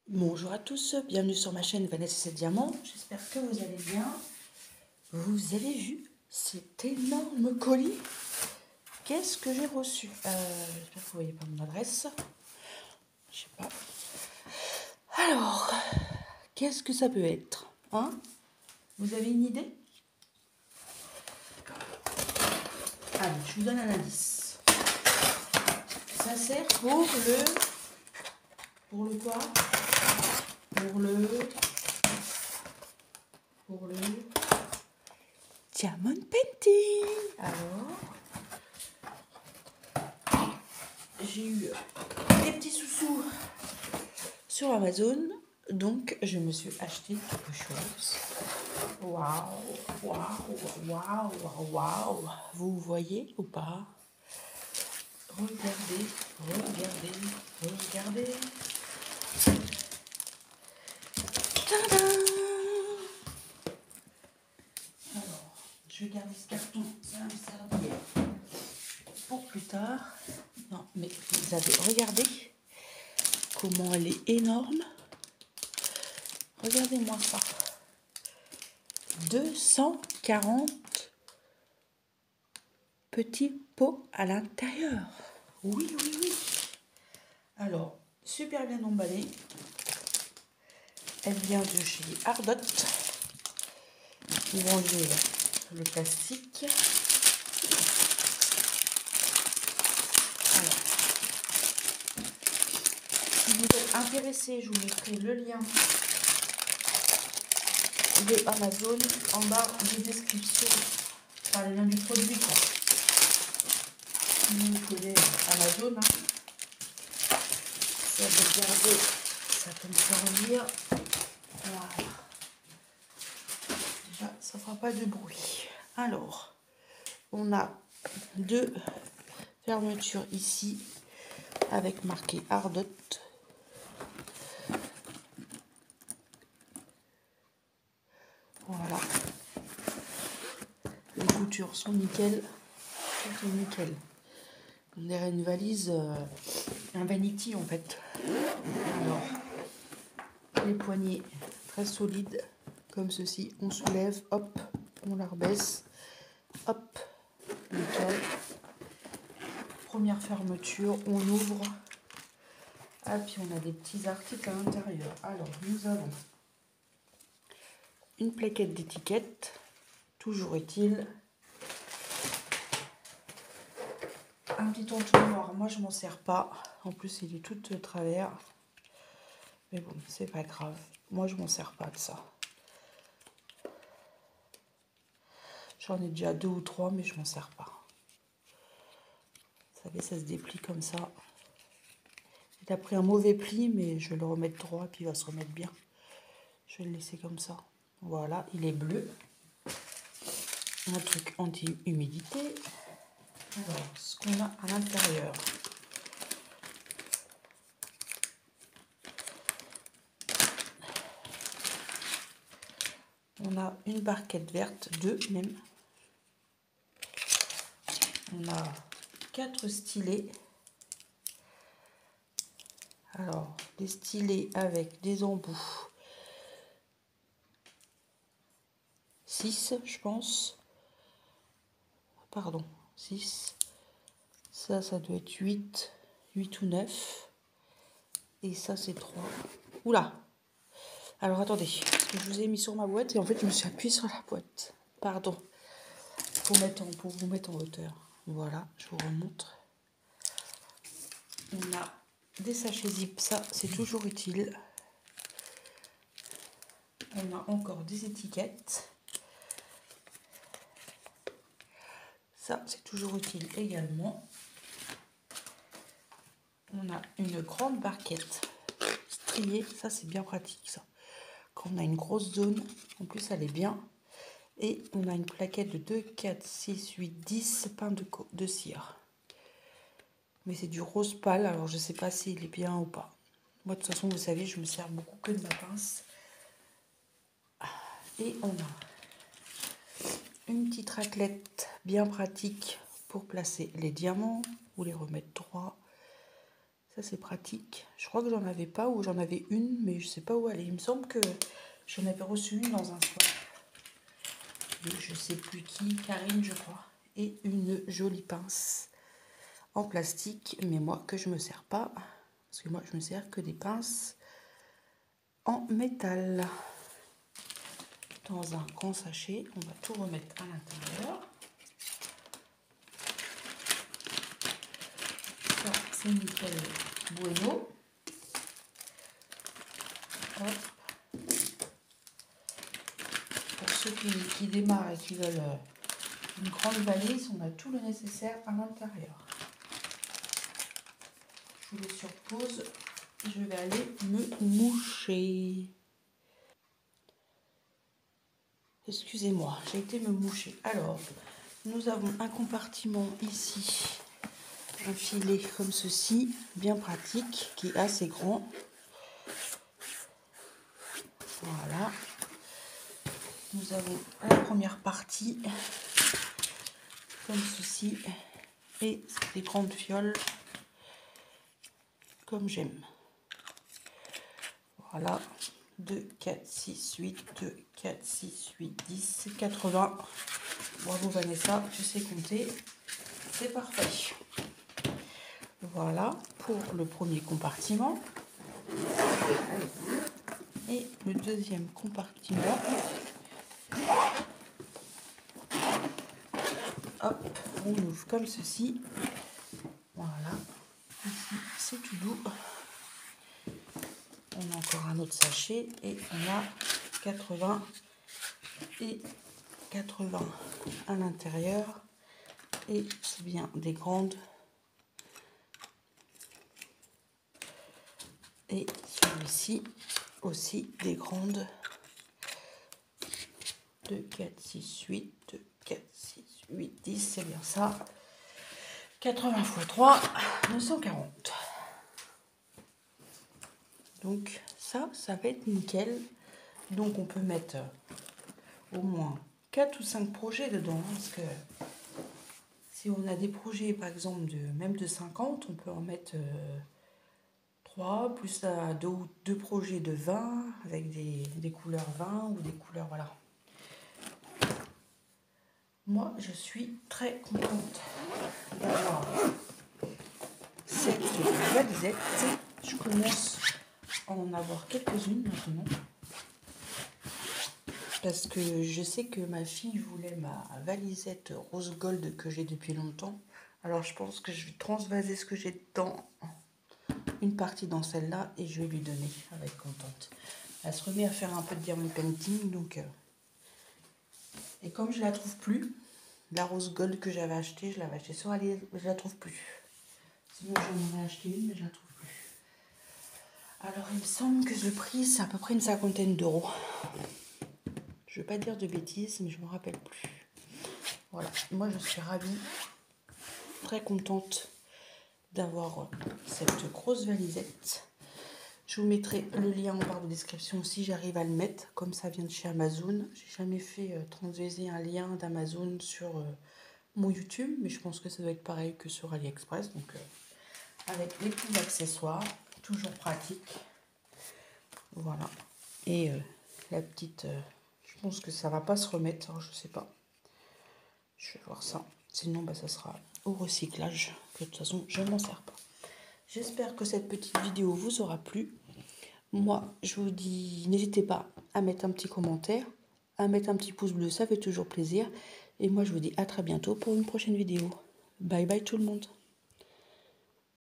Bonjour à tous, bienvenue sur ma chaîne Vanessa Diamant. J'espère que vous allez bien. Vous avez vu cet énorme colis? Qu'est-ce que j'ai reçu? J'espère que vous voyez pas mon adresse. Je sais pas. Alors, qu'est-ce que ça peut être, hein? Vous avez une idée? Allez, je vous donne un indice. Ça sert pour le quoi? Pour le diamond painting. Alors, j'ai eu des petits sous-sous sur Amazon, donc je me suis acheté quelque chose. Waouh, waouh, waouh, waouh. Vous voyez ou pas? Regardez, regardez, regardez. Tadam! Alors, je vais garder ce carton, ça va me servir pour plus tard. Non, mais vous avez regardé comment elle est énorme. Regardez-moi ça. 240 petits pots à l'intérieur. Oui, oui, oui. Alors, super bien emballée. Elle vient de chez Ardot. Ils vont enlever le plastique. Alors, si vous êtes intéressé, je vous mettrai le lien de Amazon en barre de description. Enfin, le lien du produit, quoi. Si vous connaissez Amazon, hein, ça va garder, ça peut me servir. Voilà. Déjà, ça fera pas de bruit. Alors, on a deux fermetures ici avec marqué Ardot. Voilà. Les coutures sont nickel. Tout est nickel. On dirait une valise, un vanity en fait. Alors, les poignées très solides, comme ceci. On soulève, hop, on la rebaisse, hop, nickel. Première fermeture, on ouvre. Ah, puis on a des petits articles à l'intérieur. Alors, nous avons une plaquette d'étiquette, toujours utile. Un petit entonnoir, moi je m'en sers pas. En plus, il est tout de travers. Mais bon, c'est pas grave. Moi, je m'en sers pas de ça. J'en ai déjà 2 ou 3, mais je m'en sers pas. Vous savez, ça se déplie comme ça. Il a pris un mauvais pli, mais je vais le remettre droit, puis il va se remettre bien. Je vais le laisser comme ça. Voilà, il est bleu. Un truc anti-humidité. Alors, ce qu'on a à l'intérieur. On a une barquette verte, 2 même. On a 4 stylets. Alors, des stylets avec des embouts. 6, je pense. Pardon, 6. Ça doit être 8 ou 9. Et ça, c'est 3. Oula! Alors, attendez. Parce que je vous ai mis sur ma boîte et en fait, je me suis appuyée sur la boîte. Pardon. Pour vous mettre en hauteur. Voilà, je vous remontre. On a des sachets zip. Ça, c'est toujours utile. On a encore des étiquettes. Ça, c'est toujours utile également. On a une grande barquette striée. Ça, c'est bien pratique, ça. Quand on a une grosse zone, en plus, elle est bien. Et on a une plaquette de 2, 4, 6, 8, 10 pains de cire. Mais c'est du rose pâle, alors je ne sais pas s'il est bien ou pas. Moi, de toute façon, vous savez, je me sers beaucoup que de ma pince. Et on a une petite raclette bien pratique pour placer les diamants ou les remettre droits. Ça, c'est pratique. Je crois que j'en avais pas, ou j'en avais une, mais je sais pas où elle est. Il me semble que j'en avais reçu une dans un swap. Je sais plus qui, Karine, je crois. Et une jolie pince en plastique, mais moi, que je me sers pas. Parce que moi, je me sers que des pinces en métal. Dans un grand sachet, on va tout remettre à l'intérieur. Ça, c'est nickel bueno. Hop. Pour ceux qui démarrent et qui veulent une grande valise, on a tout le nécessaire à l'intérieur. Je vous laisse sur pause. Je vais aller me moucher. Excusez-moi, j'ai été me moucher. Alors, nous avons un compartiment ici, un filet comme ceci, bien pratique, qui est assez grand. Voilà. Nous avons la première partie, comme ceci, et des grandes fioles, comme j'aime. Voilà. 2, 4, 6, 8, 2, 4, 6, 8, 10, 80. Bravo Vanessa, tu sais compter. C'est parfait. Voilà pour le premier compartiment. Et le deuxième compartiment. Hop, on ouvre comme ceci. Voilà. Ici, c'est tout doux. On a encore un autre sachet et on a 80 et 80 à l'intérieur. Et c'est bien des grandes. Et celui-ci aussi des grandes. 2, 4, 6, 8, 2, 4, 6, 8, 10, c'est bien ça. 80 x 3, 240. Donc ça va être nickel. Donc on peut mettre au moins 4 ou 5 projets dedans. Parce que si on a des projets par exemple même de 50, on peut en mettre 3, plus 2 projets de 20 avec des couleurs 20 ou des couleurs, voilà. Moi, je suis très contente d'avoir cette valisette. Je commence à en avoir quelques-unes maintenant. Parce que je sais que ma fille voulait ma valisette rose gold que j'ai depuis longtemps. Alors, je pense que je vais transvaser ce que j'ai dedans, une partie dans celle-là, et je vais lui donner. Elle va être contente. Elle se remet à faire un peu de diamond painting, donc... Et comme je la trouve plus, la rose gold que j'avais achetée, je l'avais achetée sur Ali, je la trouve plus. Sinon j'en avais acheté une, mais je la trouve plus. Alors il me semble que le prix c'est à peu près une 50aine d'euros. Je ne veux pas dire de bêtises, mais je ne me rappelle plus. Voilà, moi je suis ravie, très contente d'avoir cette grosse valisette. Je vous mettrai le lien en barre de description si j'arrive à le mettre, comme ça vient de chez Amazon. J'ai jamais fait transvaser un lien d'Amazon sur mon YouTube, mais je pense que ça doit être pareil que sur AliExpress. Donc avec les petits accessoires, toujours pratique. Voilà. Et la petite, je pense que ça va pas se remettre, hein, je sais pas. Je vais voir ça. Sinon, bah, ça sera au recyclage. Que de toute façon, je ne m'en sers pas. J'espère que cette petite vidéo vous aura plu. Moi, je vous dis, n'hésitez pas à mettre un petit commentaire, à mettre un petit pouce bleu, ça fait toujours plaisir. Et moi, je vous dis à très bientôt pour une prochaine vidéo. Bye bye tout le monde.